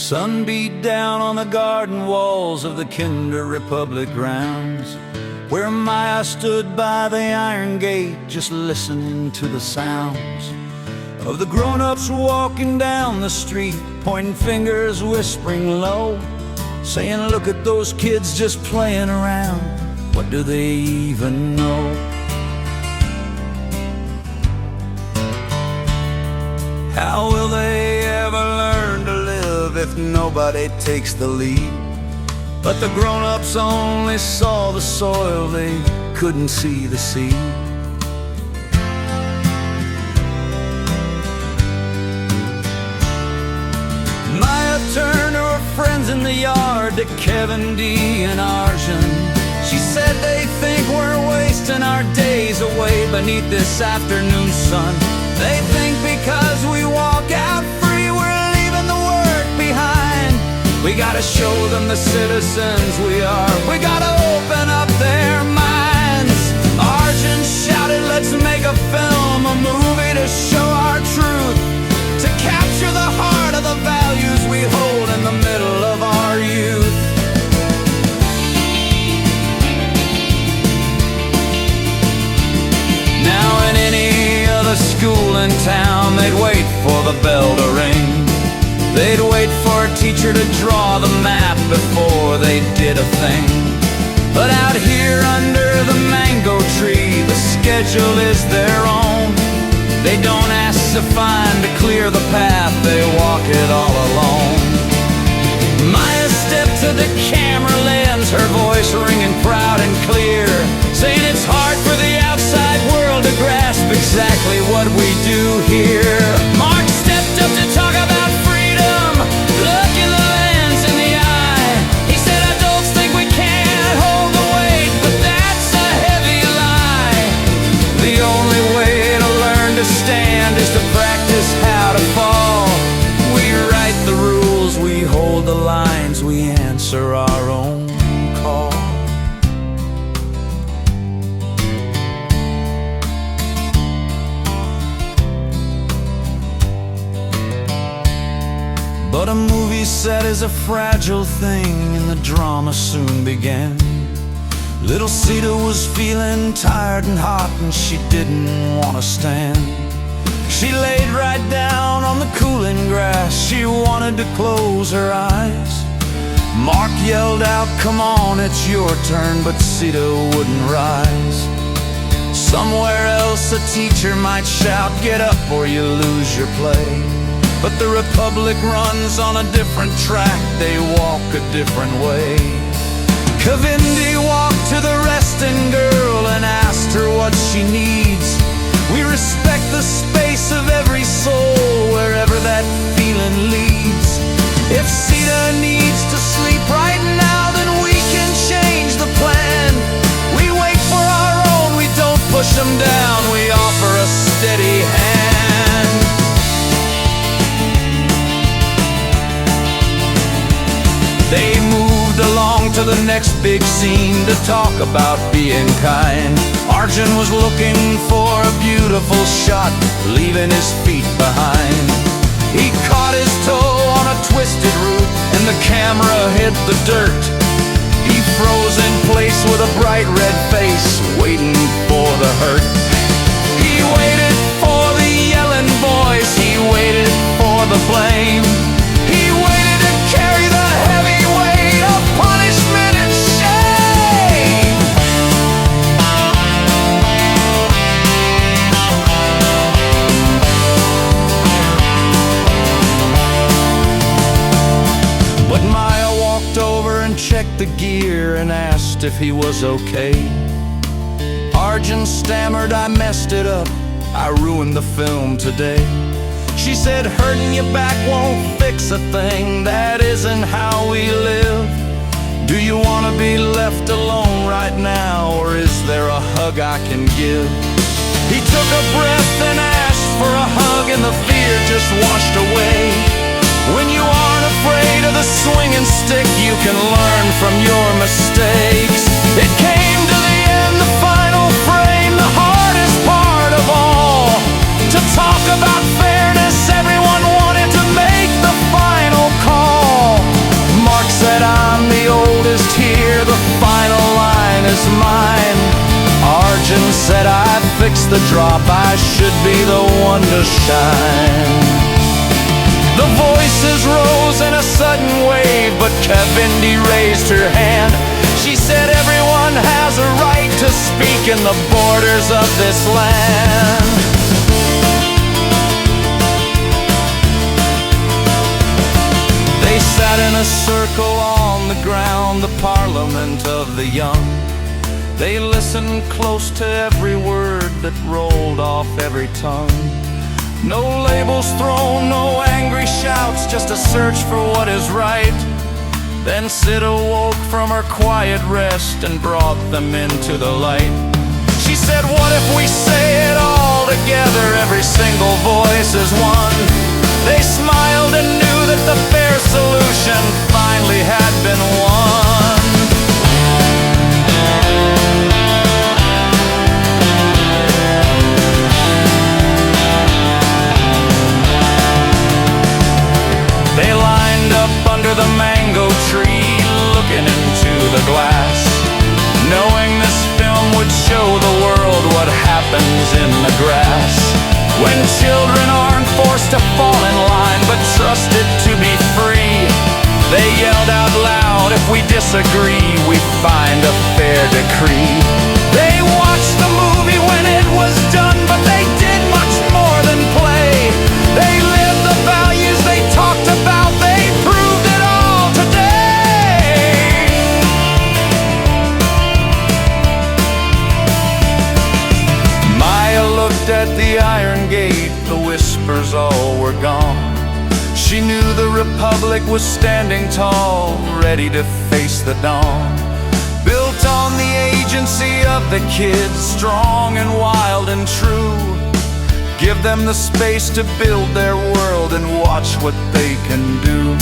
Sun beat down on the garden walls of the Kinder Republic grounds, where Maya stood by the iron gate, just listening to the sounds of the grown-ups walking down the street, pointing fingers, whispering low, saying, "Look at those kids just playing around. What do they even know?" How will they ever learn to live if nobody takes the lead? But the grown-ups only saw the soil, they couldn't see the seed. Maya turned to her friends in the yard, to Kevin, D, and Arjun. She said, "They think we're wasting our days away beneath this afternoon sun. They think because we walk out free, we're leaving the work behind. We gotta show them the citizens we are. We gotta open up their minds." Arjun shouted, "Let's make a film, a movie to show our truth, to capture the heart of the values we hold in the middle of our youth." Now in any other school in town, they'd wait for the bell to ring. They'd wait for a teacher to draw the map before they did a thing. But out here under the mango tree, the schedule is their own. They don't ask Sifaan to clear the path, they walk it all alone. Maya stepped to the camera lens, her voice ringing proud and clear, saying it's hard for the outside world to grasp exactly what we do here. Mark stepped up to talk about freedom, looking the lands in the eye. He said, "Adults think we can't hold the weight, but that's a heavy lie. The only way to learn to stand is to practice how to fall. We write the rules, we hold the lines, we answer our own call." But a movie set is a fragile thing, and the drama soon began. Little Sita was feeling tired and hot, and she didn't want to stand. She laid right down on the cooling grass, she wanted to close her eyes. Mark yelled out, "Come on, it's your turn," but Sita wouldn't rise. Somewhere else a teacher might shout, "Get up or you lose your play." But the Republic runs on a different track, they walk a different way. Kavindi walked to the resting girl and asked her what she needs. We respect the space of every soul, wherever that feeling leads. If Sita needs to sleep right now, then we can change the plan. We wait for our own, we don't push them down, we offer a steady hand. They moved along to the next big scene to talk about being kind. Arjun was looking for a beautiful shot, leaving his feet behind. He caught his toe on a twisted root, and the camera hit the dirt. He froze in place with a bright red face, waiting for the hurt. He waited for the yelling voice, he waited for the blame. He waited to carry the heavy weight of punishment and shame. But Maya walked over and checked the gear and asked if he was okay. Arjun stammered, "I messed it up, I ruined the film today." She said, "Hurting your back won't fix a thing, that isn't how we live. Do you want to be left alone right now, or is there a hug I can give?" He took a breath and asked for a hug, and the fear just washed away. When you aren't afraid of the swinging stick, you can learn from your mistakes. It came to the end, the final frame, the hardest part of all. To talk about fairness, everyone wanted to make the final call. and said, I fixed the drop, I should be the one to shine. The voices rose in a sudden wave, but Kevindy raised her hand. She said, everyone has a right to speak in the borders of this land. They sat in a circle on the ground, the parliament of the young. They listened close to every word that rolled off every tongue. No labels thrown, no angry shouts, just a search for what is right. Then Sid awoke from her quiet rest and brought them into the light. She said, what if we say it all together, every single voice is one? They smiled and knew that the fair solution finally had been won. They lined up under the mango tree, looking into the glass, knowing this film would show the world what happens in the grass. When children aren't forced to fall in line, but trusted to be free, they yelled out loud, if we disagree, we find a fair decree. They watched the movie when it was done, but they did much more than play. They lived the values they talked about, they proved it all today. Maya looked at the iron gate, the whispers all were gone. She knew the Republic was standing tall, ready to face the dawn. Built on the agency of the kids, strong and wild and true. Give them the space to build their world and watch what they can do.